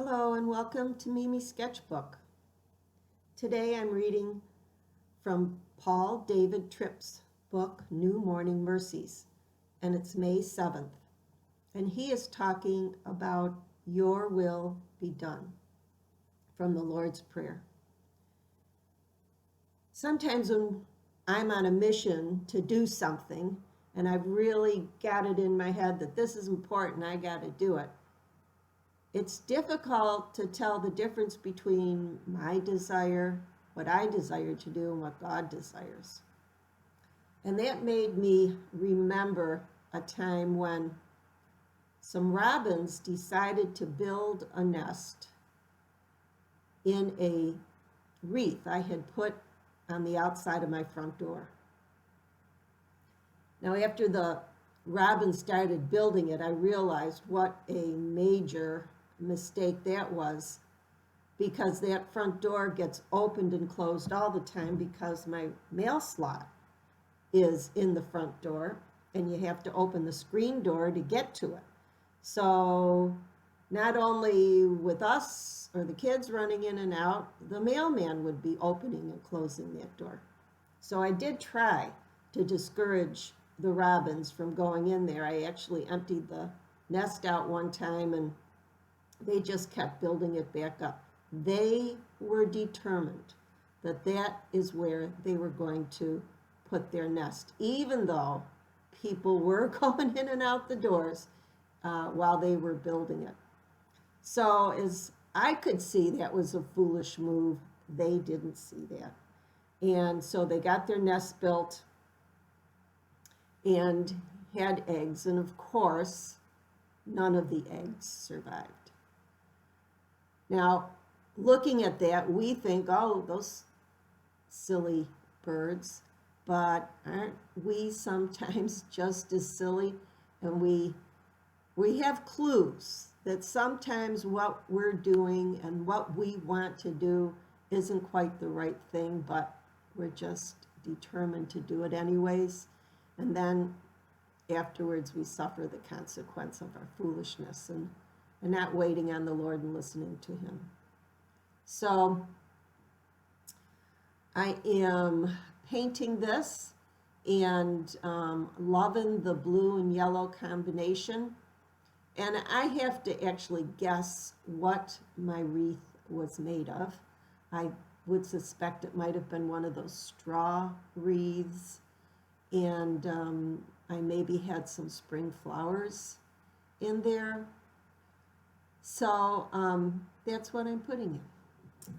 Hello and welcome to Mimi's Sketchbook. Today I'm reading from David Tripp's book, Morning Mercies, and it's May 7th. And he is talking about your will be done from the Lord's Prayer. Sometimes when I'm on a mission to do something and I've really got it in my head that this is important, I got to do it. It's difficult to tell the difference between my desire, what I desire to do, and what God desires. And that made me remember a time when some robins decided to build a nest in a wreath I had put on the outside of my front door. Now, after the robins started building it, I realized what a major mistake that was, because that front door gets opened and closed all the time because my mail slot is in the front door and you have to open the screen door to get to it. So not only with us or the kids running in and out, the mailman would be opening and closing that door. So I did try to discourage the robins from going in there. I actually emptied the nest out one time and they just kept building it back up. They were determined that that is where they were going to put their nest, even though people were going in and out the doors while they were building it. So as I could see, that was a foolish move. They didn't see that. And so they got their nest built and had eggs. And of course, none of the eggs survived. Now, looking at that, we think, oh, those silly birds, but aren't we sometimes just as silly? And we have clues that sometimes what we're doing and what we want to do isn't quite the right thing, but we're just determined to do it anyways. And then afterwards we suffer the consequence of our foolishness and not waiting on the Lord and listening to Him. So I am painting this and loving the blue and yellow combination. And I have to actually guess what my wreath was made of. I would suspect it might have been one of those straw wreaths. And I maybe had some spring flowers in there. So that's what I'm putting in.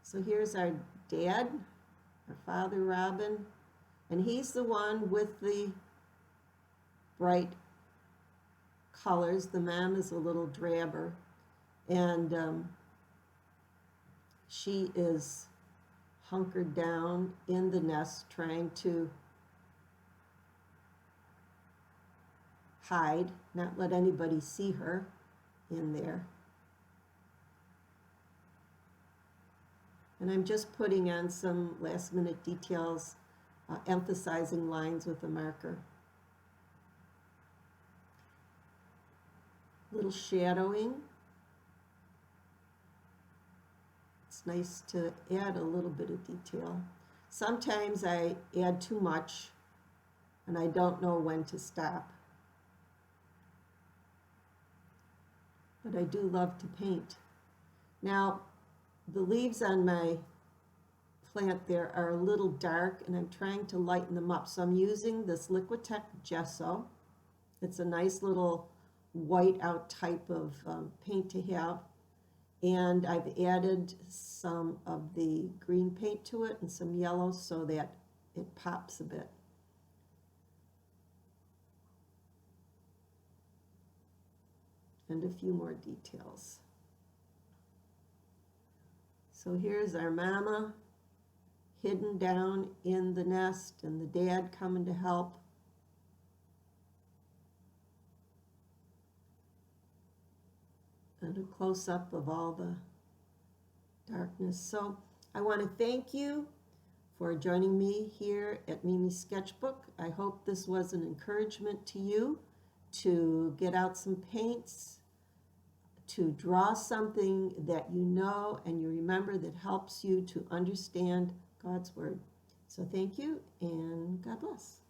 So here's our dad, our father robin, and he's the one with the bright colors. The mom is a little drabber, and she is hunkered down in the nest trying to hide, not let anybody see her in there. And I'm just putting on some last minute details, emphasizing lines with a marker. Little shadowing. It's nice to add a little bit of detail. Sometimes I add too much and I don't know when to stop. But I do love to paint. Now, the leaves on my plant there are a little dark, and I'm trying to lighten them up. So I'm using this Liquitex gesso. It's a nice little white out type of paint to have. And I've added some of the green paint to it and some yellow so that it pops a bit. And a few more details. So here's our mama hidden down in the nest and the dad coming to help. And a close-up of all the darkness. So I want to thank you for joining me here at Mimi's Sketchbook. I hope this was an encouragement to you to get out some paints, to draw something that you know and you remember that helps you to understand God's Word. So thank you, and God bless.